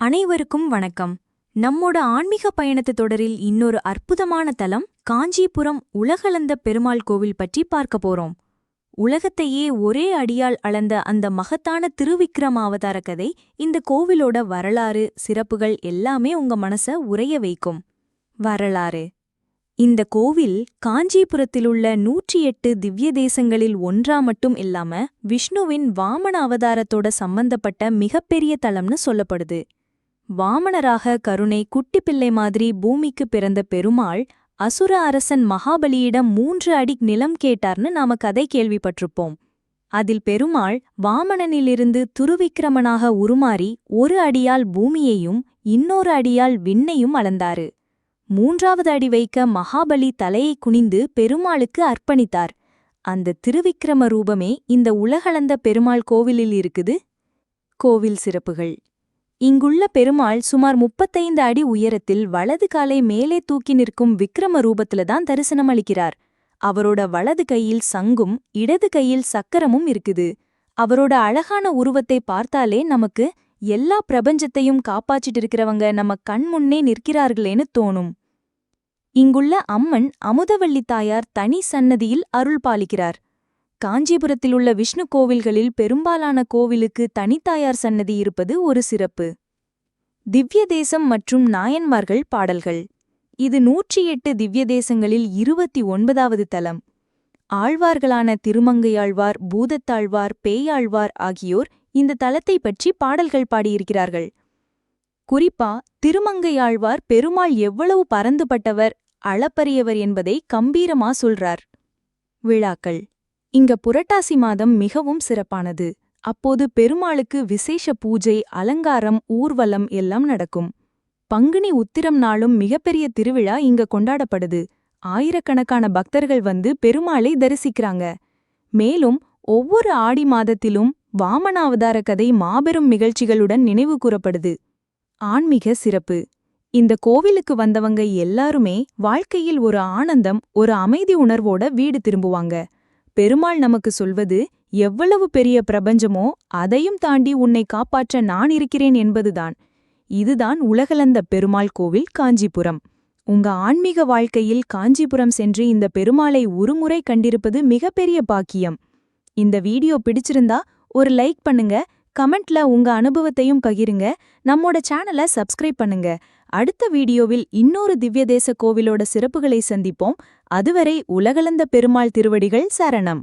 அனைவருக்கும் வணக்கம். நம்மோட ஆன்மீக பயணத்து தொடரில் இன்னொரு அற்புதமான தலம் காஞ்சிபுரம் உலகளந்த பெருமாள் கோவில் பற்றி பார்க்க போறோம். உலகத்தையே ஒரே அடியால் அளந்த அந்த மகத்தான திருவிக்ரம அவதார கதை, இந்த கோவிலோட வரலாறு, சிறப்புகள் எல்லாமே உங்க மனச உறைய வைக்கும். வரலாறு: இந்த கோவில் காஞ்சிபுரத்திலுள்ள 108 திவ்ய தேசங்களில் ஒன்றா மட்டும் இல்லாம விஷ்ணுவின் வாமன அவதாரத்தோட சம்பந்தப்பட்ட மிகப்பெரிய தலம்னு சொல்லப்படுது. வாமனராக கருணை குட்டிப்பிள்ளை மாதிரி பூமிக்கு பிறந்த பெருமாள் அசுர அரசன் மகாபலியிடம் 3 அடி நிலம் கேட்டார்னு நாம கதை கேள்விப்பட்டிருப்போம். அதில் பெருமாள் வாமனனிலிருந்து துருவிக்கிரமனாக உருமாறி 1 அடியால் பூமியையும் இன்னொரு அடியால் விண்ணையும் அளந்தாரு. 3வது அடி வைக்க மகாபலி தலையை குனிந்து பெருமாளுக்கு அர்ப்பணித்தார். அந்த திருவிக்கிரம ரூபமே இந்த உலகளந்த பெருமாள் கோவிலில் இருக்குது. கோவில் சிறப்புகள்: இங்குள்ள பெருமாள் சுமார் 35 அடி உயரத்தில் வலது காலை மேலே தூக்கி நிற்கும் விக்ரம ரூபத்தில்தான் தரிசனம் அளிக்கிறார். அவரோட வலது கையில் சங்கும் இடது கையில் சக்கரமும் இருக்குது. அவரோட அழகான உருவத்தை பார்த்தாலே நமக்கு எல்லா பிரபஞ்சத்தையும் காப்பாற்றிட்டு இருக்கிறவங்க நம்ம கண் முன்னே நிற்கிறார்களேன்னு தோணும். இங்குள்ள அம்மன் அமுதவள்ளி தாயார் தனி சன்னதியில் அருள் பாலிக்கிறார். காஞ்சிபுரத்திலுள்ள விஷ்ணு கோவில்களில் பெரும்பாலான கோவிலுக்கு தனித்தாயார் சன்னதி இருப்பது ஒரு சிறப்பு. திவ்ய தேசம் மற்றும் நாயன்மார்கள் பாடல்கள்: இது 108 திவ்ய தேசங்களில் 29வது தலம். ஆழ்வார்களான திருமங்கையாழ்வார், பூதத்தாழ்வார், பேயாழ்வார் ஆகியோர் இந்த தலத்தை பற்றி பாடல்கள் பாடியிருக்கிறார்கள். குறிப்பா திருமங்கையாழ்வார் பெருமாள் எவ்வளவு பரந்துபட்டவர், அளப்பரியவர் என்பதை கம்பீரமா சொல்றார். விழாக்கள்: இங்க புரட்டாசி மாதம் மிகவும் சிறப்பானது. அப்போது பெருமாளுக்கு விசேஷ பூஜை, அலங்காரம், ஊர்வலம் எல்லாம் நடக்கும். பங்குனி உத்திரம் நாளும் மிகப்பெரிய திருவிழா இங்க கொண்டாடப்படுது. ஆயிரக்கணக்கான பக்தர்கள் வந்து பெருமாளை தரிசிக்கிறாங்க. மேலும் ஒவ்வொரு ஆடி மாதத்திலும் வாமன அவதார கதை மாபெரும் நிகழ்ச்சிகளுடன் நினைவு கூறப்படுது. ஆன்மீக சிறப்பு: இந்த கோவிலுக்கு வந்தவங்க எல்லாருமே வாழ்க்கையில் ஒரு ஆனந்தம், ஒரு அமைதி உணர்வோட வீடு திரும்புவாங்க. பெருமாள் நமக்கு சொல்வது, எவ்வளவு பெரிய பிரபஞ்சமோ அதையும் தாண்டி உன்னை காப்பாற்ற நான் இருக்கிறேன் என்பதுதான். இதுதான் உலகளந்த பெருமாள் கோவில் காஞ்சிபுரம். உங்க ஆன்மீக வாழ்க்கையில் காஞ்சிபுரம் சென்று இந்த பெருமாளை ஒருமுறை கண்டிருப்பது மிகப்பெரிய பாக்கியம். இந்த வீடியோ பிடிச்சிருந்தா ஒரு லைக் பண்ணுங்க, கமெண்ட்ல உங்க அனுபவத்தையும் பகிருங்க, நம்மோட சேனலை சப்ஸ்கிரைப் பண்ணுங்க. அடுத்த வீடியோவில் இன்னொரு திவ்யதேச கோவிலோட சிறப்புகளை சந்திப்போம். அதுவரை உலகளந்த பெருமாள் திருவடிகள் சரணம்.